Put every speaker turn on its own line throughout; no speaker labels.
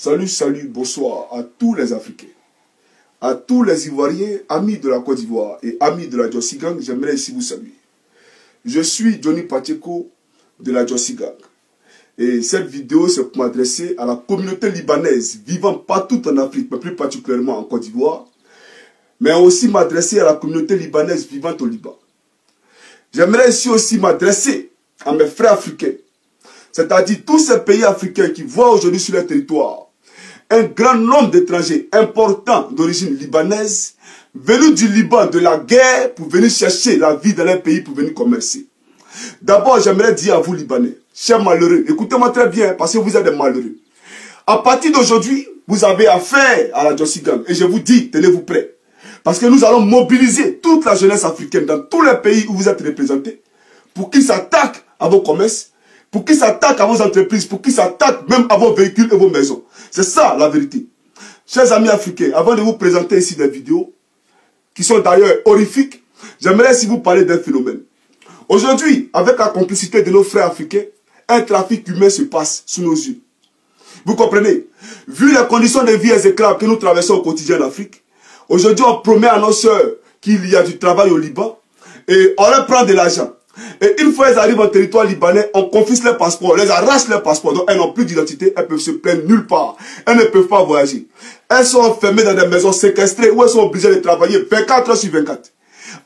Salut, salut, bonsoir à tous les Africains, à tous les Ivoiriens, amis de la Côte d'Ivoire et amis de la Jossi Gang, j'aimerais ici vous saluer. Je suis Johnny Pacheco de la Jossi Gang. Et cette vidéo, c'est pour m'adresser à la communauté libanaise vivant partout en Afrique, mais plus particulièrement en Côte d'Ivoire, mais aussi m'adresser à la communauté libanaise vivant au Liban. J'aimerais ici aussi m'adresser à mes frères africains, c'est-à-dire tous ces pays africains qui voient aujourd'hui sur leur territoire un grand nombre d'étrangers importants d'origine libanaise venus du Liban, de la guerre, pour venir chercher la vie dans leur pays, pour venir commercer. D'abord, j'aimerais dire à vous, Libanais, chers malheureux, écoutez-moi très bien, parce que vous êtes des malheureux. À partir d'aujourd'hui, vous avez affaire à la Jossi Gang. Et je vous dis, tenez-vous prêts. Parce que nous allons mobiliser toute la jeunesse africaine dans tous les pays où vous êtes représentés, pour qu'ils s'attaquent à vos commerces, pour qu'ils s'attaquent à vos entreprises, pour qu'ils s'attaquent même à vos véhicules et vos maisons. C'est ça la vérité. Chers amis africains, avant de vous présenter ici des vidéos, qui sont d'ailleurs horrifiques, j'aimerais ici vous parler d'un phénomène. Aujourd'hui, avec la complicité de nos frères africains, un trafic humain se passe sous nos yeux. Vous comprenez? Vu les conditions de vie exécrables que nous traversons au quotidien en Afrique, aujourd'hui on promet à nos sœurs qu'il y a du travail au Liban et on leur prend de l'argent. Et une fois qu'elles arrivent en territoire libanais, on confisque leurs passeports, on les arrache leurs passeports. Donc elles n'ont plus d'identité, elles peuvent se plaindre nulle part. Elles ne peuvent pas voyager. Elles sont enfermées dans des maisons séquestrées où elles sont obligées de travailler 24 heures sur 24.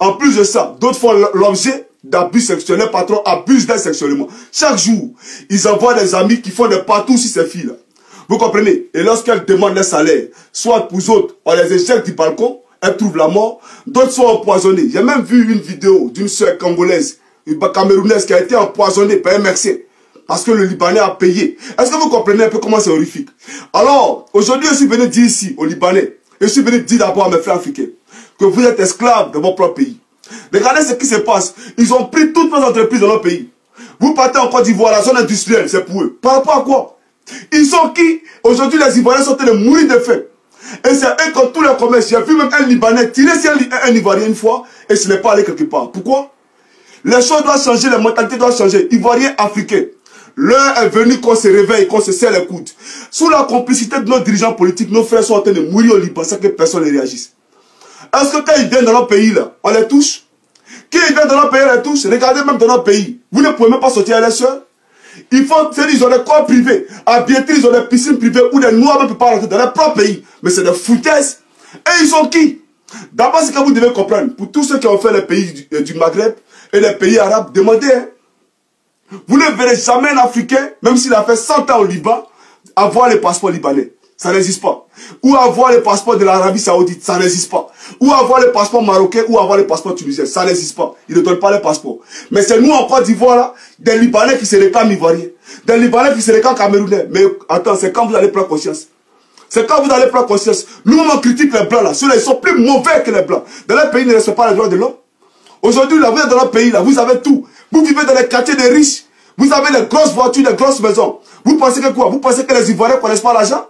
En plus de ça, d'autres font l'objet d'abus sexuels. Les patrons abusent d'elles sexuellement. Chaque jour, ils envoient des amis qui font des patous sur ces filles-là. Vous comprenez? Et lorsqu'elles demandent leur salaire, soit pour autres, on les éjecte du balcon, elles trouvent la mort, d'autres sont empoisonnés. J'ai même vu une vidéo d'une sœur congolaise, une camerounaise qui a été empoisonnée par un Mexicain parce que le Libanais a payé. Est-ce que vous comprenez un peu comment c'est horrifique? Alors, aujourd'hui, je suis venu dire ici, aux Libanais, et je suis venu dire d'abord à mes frères africains, que vous êtes esclaves de votre propre pays. Regardez ce qui se passe. Ils ont pris toutes nos entreprises dans leur pays. Vous partez en Côte d'Ivoire, la zone industrielle, c'est pour eux. Par rapport à quoi? Ils sont qui? Aujourd'hui, les Ivoiriens sont en train de mourir de faim. Et c'est eux comme tous les commerces. J'ai vu même un Libanais tirer sur un Ivoirien une fois, et ce n'est pas allé quelque part. Pourquoi? Les choses doivent changer, les mentalités doivent changer. Ivoiriens, Africains, l'heure est venue qu'on se réveille, qu'on se serre les coudes. Sous la complicité de nos dirigeants politiques, nos frères sont en train de mourir au Liban sans que personne ne réagisse. Est-ce que quand ils viennent dans notre pays, là, on les touche? Quand ils viennent dans notre pays, on les touche? Regardez même dans notre pays. Vous ne pouvez même pas sortir à les sœurs. Ils ont des corps privés. À Biétri, ils ont des piscines privées où les Noirs ne peuvent pas rentrer dans leur propre pays. Mais c'est des foutaises. Et ils sont qui? D'abord, c'est que vous devez comprendre. Pour tous ceux qui ont fait les pays du Maghreb, et les pays arabes, demandez. Hein. Vous ne verrez jamais un Africain, même s'il a fait 100 ans au Liban, avoir le passeport libanais. Ça n'existe pas. Ou avoir le passeport de l'Arabie Saoudite. Ça n'existe pas. Ou avoir le passeport marocain ou avoir le passeport tunisien. Ça n'existe pas. Ils ne donnent pas le passeport. Mais c'est nous en Côte d'Ivoire, là, des Libanais qui se réclament ivoiriens. Des Libanais qui se réclament camerounais. Mais attends, c'est quand vous allez prendre conscience. C'est quand vous allez prendre conscience. Nous-mêmes, on critique les Blancs, là. Ceux-là, ils sont plus mauvais que les Blancs. Dans leur pays, ils ne respectent pas les droits de l'homme. Aujourd'hui, là, vous êtes dans notre pays, là, vous avez tout. Vous vivez dans les quartiers des riches. Vous avez les grosses voitures, les grosses maisons. Vous pensez que quoi? Vous pensez que les Ivoiriens ne connaissent pas l'argent?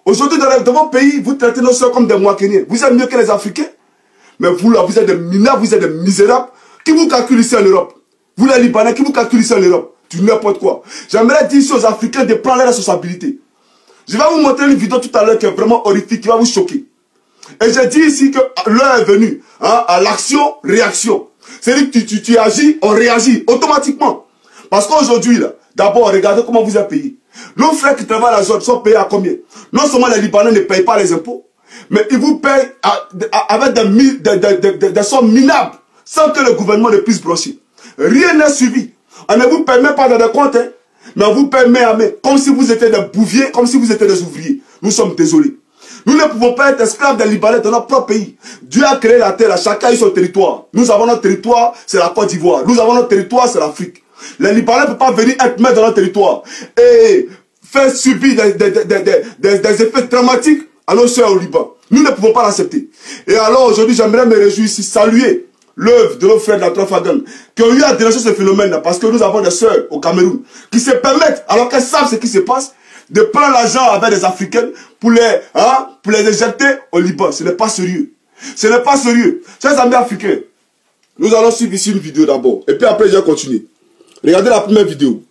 Aujourd'hui, dans votre pays, vous traitez nos soeurs comme des moqueniers. Vous êtes mieux que les Africains. Mais vous, là, vous êtes des minables, vous êtes des misérables. Qui vous calcule ici en Europe? Vous, les Libanais, qui vous calcule ici en Europe? Du n'importe quoi. J'aimerais dire ici aux Africains de prendre leurs responsabilités. Je vais vous montrer une vidéo tout à l'heure qui est vraiment horrifique, qui va vous choquer. Et j'ai dit ici que l'heure est venue hein, à l'action-réaction. C'est-à-dire que tu agis, on réagit automatiquement. Parce qu'aujourd'hui, d'abord, regardez comment vous êtes payés. Nos frères qui travaillent à la zone sont payés à combien? Non seulement les Libanais ne payent pas les impôts, mais ils vous payent avec des sommes minables, sans que le gouvernement ne puisse brocher. Rien n'est suivi. On ne vous paye même pas dans des comptes, hein, mais on vous paye main à main, comme si vous étiez des bouviers, comme si vous étiez des ouvriers. Nous sommes désolés. Nous ne pouvons pas être esclaves des Libanais dans notre propre pays. Dieu a créé la terre, chacun a son territoire. Nous avons notre territoire, c'est la Côte d'Ivoire. Nous avons notre territoire, c'est l'Afrique. Les Libanais ne peuvent pas venir être maîtres dans notre territoire et faire subir des effets dramatiques à nos soeurs au Liban. Nous ne pouvons pas l'accepter. Et alors aujourd'hui, j'aimerais me réjouir ici, saluer l'œuvre de nos frères de la Trafalgar qui ont eu à dénoncer ce phénomène-là parce que nous avons des soeurs au Cameroun qui se permettent, alors qu'elles savent ce qui se passe, de prendre l'argent avec des Africains pour les éjecter au Liban. Ce n'est pas sérieux. Ce n'est pas sérieux. Chers amis africains, nous allons suivre ici une vidéo d'abord. Et puis après, je vais continuer. Regardez la première vidéo.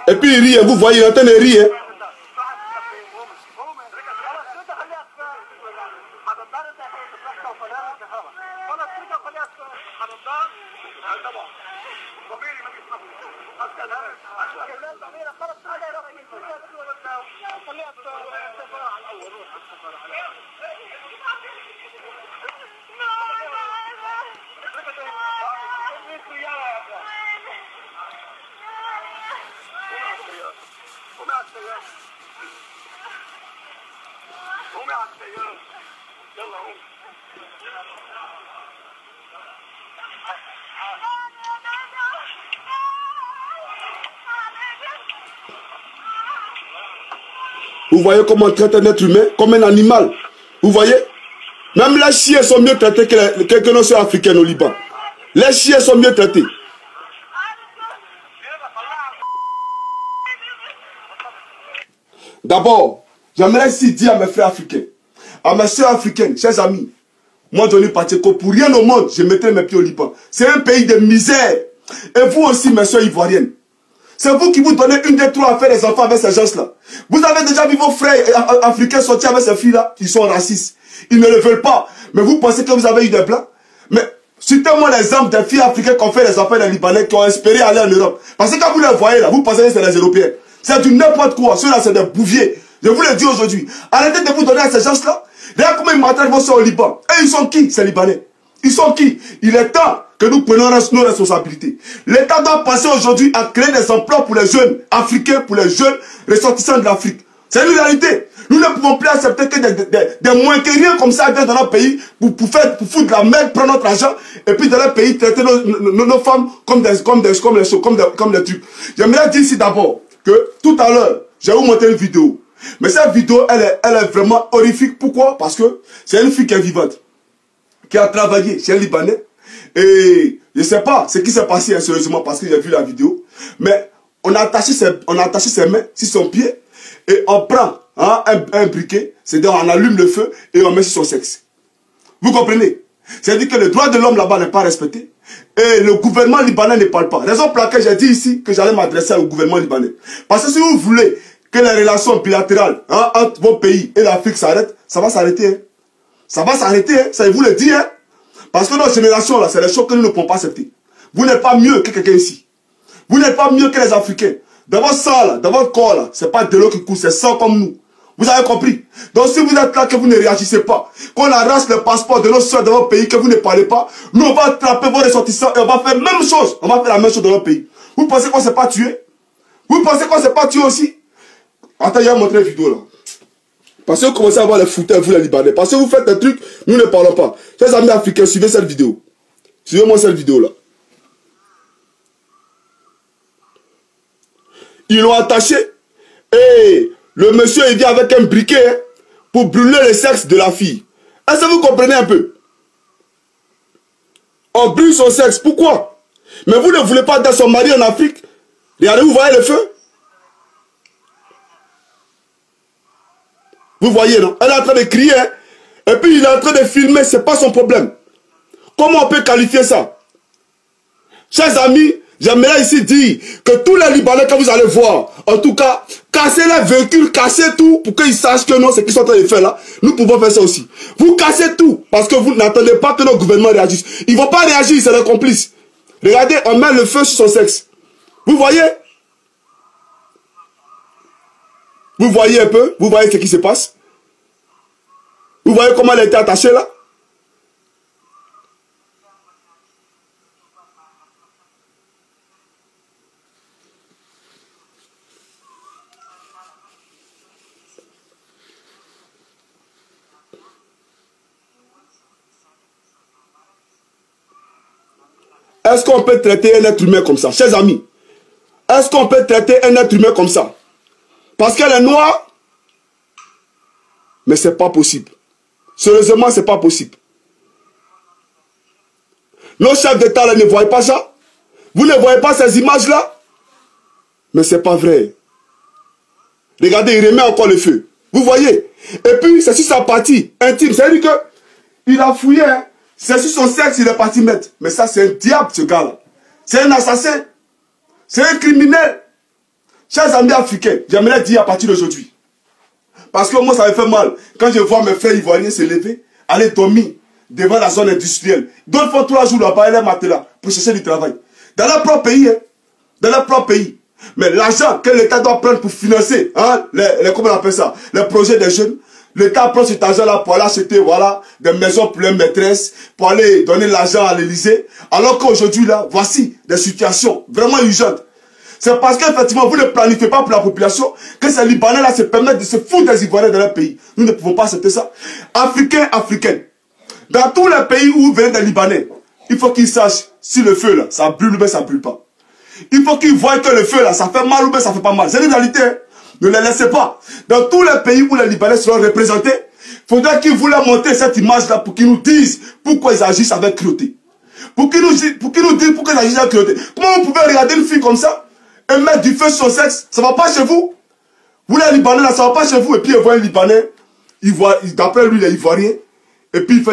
Et puis il rit, vous voyez, il est en train de rire. Vous voyez comment on traite un être humain comme un animal. Vous voyez? Même les chiens sont mieux traités que nos soeurs africaines au Liban. Les chiens sont mieux traités. D'abord, j'aimerais ici dire à mes frères africains, à mes soeurs africaines, chers amis, moi, Johnny Pacheco, pour rien au monde, je mettrai mes pieds au Liban. C'est un pays de misère. Et vous aussi, mes soeurs ivoiriennes. C'est vous qui vous donnez une des trois à faire les enfants avec ces gens-là. Vous avez déjà vu vos frères africains sortir avec ces filles-là. Ils sont racistes. Ils ne le veulent pas. Mais vous pensez que vous avez eu des blancs? Mais citez-moi l'exemple des filles africaines qui ont fait les enfants des Libanais, qui ont espéré aller en Europe. Parce que quand vous les voyez là, vous pensez que c'est les Européens. C'est du n'importe quoi. Ceux-là, c'est des bouviers. Je vous le dis aujourd'hui. Arrêtez de vous donner à ces gens-là. Regarde comment ils maltraitent vos soeurs au Liban. Et ils sont qui, ces Libanais? Ils sont qui? Il est temps que nous prenions nos responsabilités. L'État doit passer aujourd'hui à créer des emplois pour les jeunes africains, pour les jeunes ressortissants de l'Afrique. C'est une réalité. Nous ne pouvons plus accepter que des moins que rien comme ça viennent dans notre pays pour foutre de la merde, prendre notre argent et puis dans leur pays traiter nos femmes comme des trucs. J'aimerais dire ici d'abord que tout à l'heure, j'ai vous montré une vidéo. Mais cette vidéo, elle est vraiment horrifique. Pourquoi? Parce que c'est une fille qui est vivante, qui a travaillé chez un Libanais. Et je ne sais pas ce qui s'est passé sérieusement parce que j'ai vu la vidéo. Mais on a attaché ses mains sur son pied et on prend un briquet, c'est-à-dire on allume le feu et on met sur son sexe. Vous comprenez? C'est-à-dire que le droit de l'homme là-bas n'est pas respecté et le gouvernement libanais ne parle pas. Raison pour laquelle j'ai dit ici que j'allais m'adresser au gouvernement libanais. Parce que si vous voulez que les relations bilatérales entre vos pays et l'Afrique s'arrêtent, ça va s'arrêter. Hein. Ça va s'arrêter, hein. Ça je vous le dis. Hein. Parce que notre génération, là, c'est les choses que nous ne pouvons pas accepter. Vous n'êtes pas mieux que quelqu'un ici. Vous n'êtes pas mieux que les Africains. Dans votre sang, là, dans votre corps, là, c'est pas de l'eau qui coule, c'est sang comme nous. Vous avez compris? Donc si vous êtes là, que vous ne réagissez pas, qu'on arrache le passeport de nos soeurs dans votre pays, que vous ne parlez pas, nous on va attraper vos ressortissants et on va faire la même chose. On va faire la même chose dans notre pays. Vous pensez qu'on ne s'est pas tué? Vous pensez qu'on ne s'est pas tué aussi? Attends, il y a montré une vidéo là. Parce que vous commencez à avoir les fouteurs, vous les Libanais. Parce que vous faites des trucs, nous ne parlons pas. Chers amis africains, suivez cette vidéo. Suivez-moi cette vidéo là. Ils l'ont attaché et le monsieur il vient avec un briquet pour brûler le sexe de la fille. Est-ce que vous comprenez un peu? On brûle son sexe, pourquoi? Mais vous ne voulez pas dans son mari en Afrique? Regardez, vous voyez le feu? Vous voyez, non? Elle est en train de crier, hein? Et puis il est en train de filmer, c'est pas son problème. Comment on peut qualifier ça? Chers amis, j'aimerais ici dire que tous les Libanais que vous allez voir, en tout cas, cassez les véhicules, cassez tout pour qu'ils sachent que non, ce qu'ils sont en train de faire là, nous pouvons faire ça aussi. Vous cassez tout parce que vous n'attendez pas que notre gouvernement réagisse. Ils ne vont pas réagir, c'est les complices. Regardez, on met le feu sur son sexe. Vous voyez? Vous voyez un peu? Vous voyez ce qui se passe? Vous voyez comment elle a été attachée là? Est-ce qu'on peut traiter un être humain comme ça? Chers amis, est-ce qu'on peut traiter un être humain comme ça? Parce qu'elle est noire? Mais c'est pas possible. Sérieusement, c'est pas possible. Nos chefs d'État ne voient pas ça? Vous ne voyez pas ces images-là? Mais c'est pas vrai. Regardez, il remet encore le feu. Vous voyez? Et puis, c'est sur sa partie intime. C'est-à-dire qu'il a fouillé, hein? C'est sur son sexe, il est parti mettre. Mais ça, c'est un diable, ce gars-là. C'est un assassin. C'est un criminel. Chers amis africains, j'aimerais dire à partir d'aujourd'hui, parce que moi ça me fait mal, quand je vois mes frères ivoiriens se lever, aller dormir devant la zone industrielle. D'autres font 3 jours là-bas et les matelas pour chercher du travail. Dans leur propre pays, hein, dans leur propre pays. Mais l'argent que l'État doit prendre pour financer, hein, comment on appelle ça, les projets des jeunes, l'État prend cet argent-là pour aller acheter, voilà, des maisons pour les maîtresses, pour aller donner l'argent à l'Élysée. Alors qu'aujourd'hui, là, voici des situations vraiment urgentes. C'est parce qu'effectivement, vous ne planifiez pas pour la population que ces Libanais-là se permettent de se foutre des Ivoiriens dans leur pays. Nous ne pouvons pas accepter ça. Africains, Africaines, dans tous les pays où viennent des Libanais, il faut qu'ils sachent si le feu, là, ça brûle ou bien ça brûle pas. Il faut qu'ils voient que le feu, là, ça fait mal ou bien ça fait pas mal. C'est une réalité, hein. Ne les laissez pas. Dans tous les pays où les Libanais seront représentés, il faudra qu'ils voulaient monter cette image-là pour qu'ils nous disent pourquoi ils agissent avec cruauté. Pour qu'ils nous disent pourquoi ils agissent avec cruauté. Comment vous pouvez regarder une fille comme ça et mettre du feu sur son sexe? Ça ne va pas chez vous. Vous les Libanais, là, ça ne va pas chez vous. Et puis, il voit un Libanais, d'après lui, il est ivoirien. Et puis, il fait